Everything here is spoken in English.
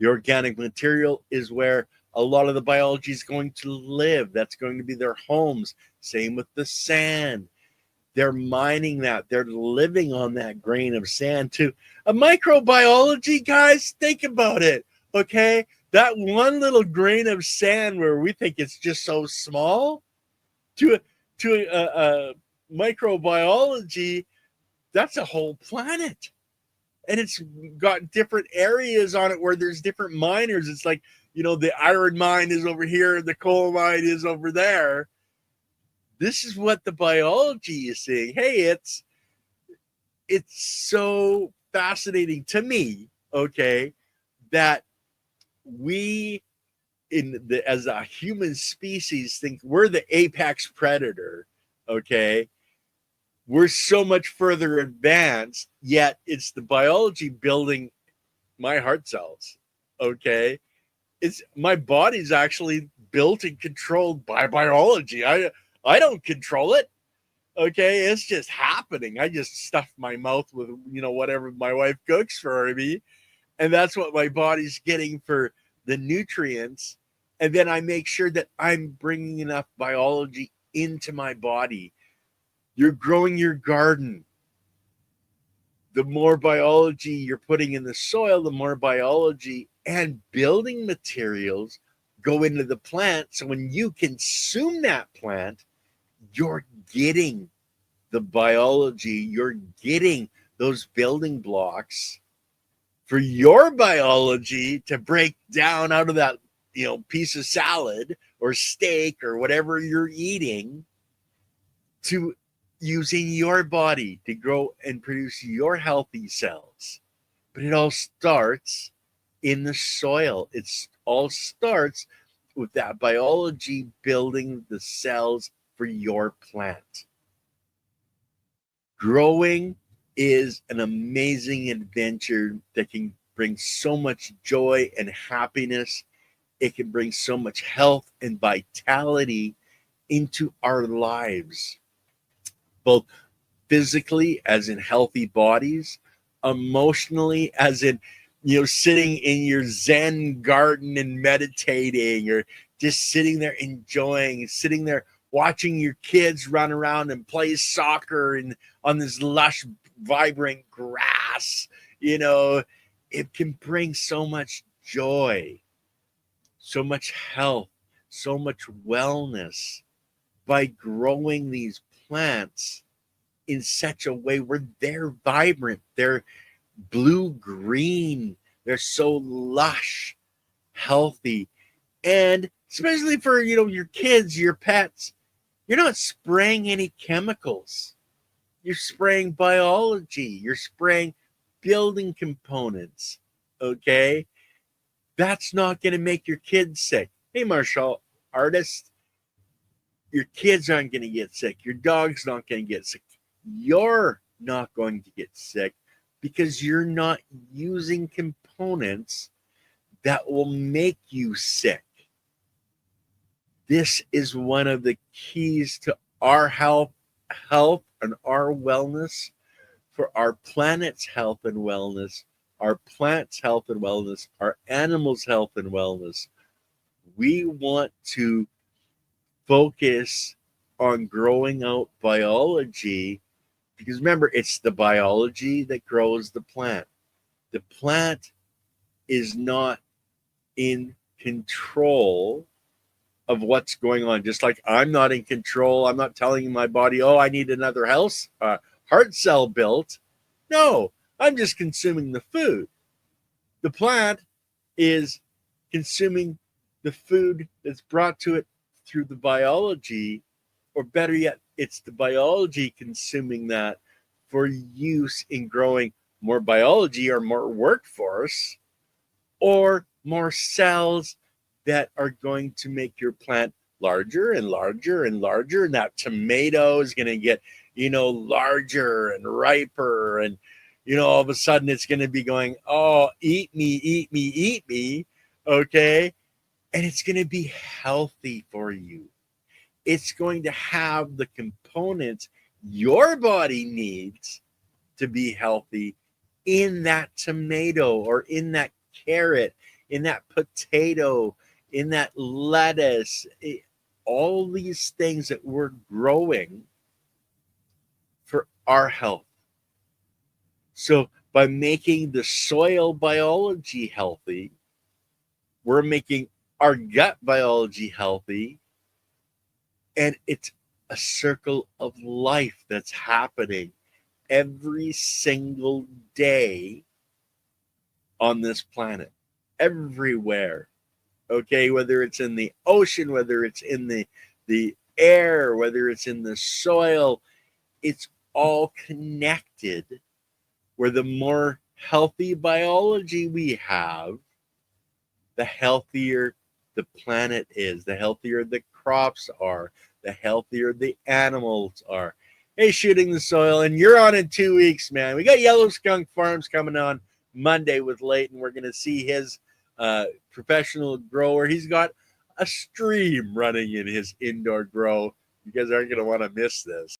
The organic material is where a lot of the biology is going to live. That's going to be their homes. Same with the sand. They're mining that. They're living on that grain of sand too. A microbiology, guys, think about it. Okay. That one little grain of sand where we think it's just so small to a microbiology, that's a whole planet. And it's got different areas on it where there's different miners. It's like, the iron mine is over here, the coal mine is over there. This is what the biology is saying. Hey, it's so fascinating to me, okay, that we as a human species think we're the apex predator, okay? We're so much further advanced, yet it's the biology building my heart cells, okay? It's my body's actually built and controlled by biology. I don't control it. Okay, it's just happening. I just stuff my mouth with whatever my wife cooks for me, and that's what my body's getting for the nutrients. And then I make sure that I'm bringing enough biology into my body. You're growing your garden. The more biology you're putting in the soil, the more biology and building materials go into the plant. So when you consume that plant, you're getting the biology, you're getting those building blocks for your biology to break down out of that, piece of salad or steak or whatever you're eating, to using your body to grow and produce your healthy cells. But it all starts in the soil. It all starts with that biology building the cells for your plant. Growing is an amazing adventure that can bring so much joy and happiness. It can bring so much health and vitality into our lives, both physically, as in healthy bodies, emotionally, as in, sitting in your Zen garden and meditating, or just sitting there enjoying, sitting there watching your kids run around and play soccer and on this lush, vibrant grass. It can bring so much joy, so much health, so much wellness by growing these plants in such a way where they're vibrant, they're blue green, they're so lush, healthy, and especially for your kids, your pets, you're not spraying any chemicals. You're spraying biology. You're spraying building components. Okay, that's not going to make your kids sick. Hey, martial artist, your kids aren't going to get sick. Your dog's not going to get sick. You're not going to get sick because you're not using components that will make you sick. This is one of the keys to our health and our wellness, for our planet's health and wellness, our plants' health and wellness, our animals' health and wellness. We want to focus on growing out biology, because remember, it's the biology that grows the plant. The plant is not in control of what's going on. Just like I'm not in control. I'm not telling my body, oh, I need another heart cell built. No, I'm just consuming the food. The plant is consuming the food that's brought to it through the biology, or better yet, it's the biology consuming that for use in growing more biology or more workforce or more cells that are going to make your plant larger and larger and larger. And that tomato is going to get, larger and riper. And, all of a sudden it's going to be going, oh, eat me, eat me, eat me. Okay. And it's going to be healthy for you. It's going to have the components your body needs to be healthy in that tomato or in that carrot, in that potato, in that lettuce, all these things that we're growing for our health. So by making the soil biology healthy, we're making our gut biology healthy, and it's a circle of life that's happening every single day on this planet, everywhere. Okay, whether it's in the ocean, whether it's in the air, whether it's in the soil, it's all connected. Where the more healthy biology we have, the healthier the planet is, the healthier the crops are, the healthier the animals are. Hey, Shooting the Soil, and you're on in 2 weeks, man. We got Yellow Skunk Farms coming on Monday with Leighton. We're going to see his professional grower. He's got a stream running in his indoor grow. You guys aren't going to want to miss this.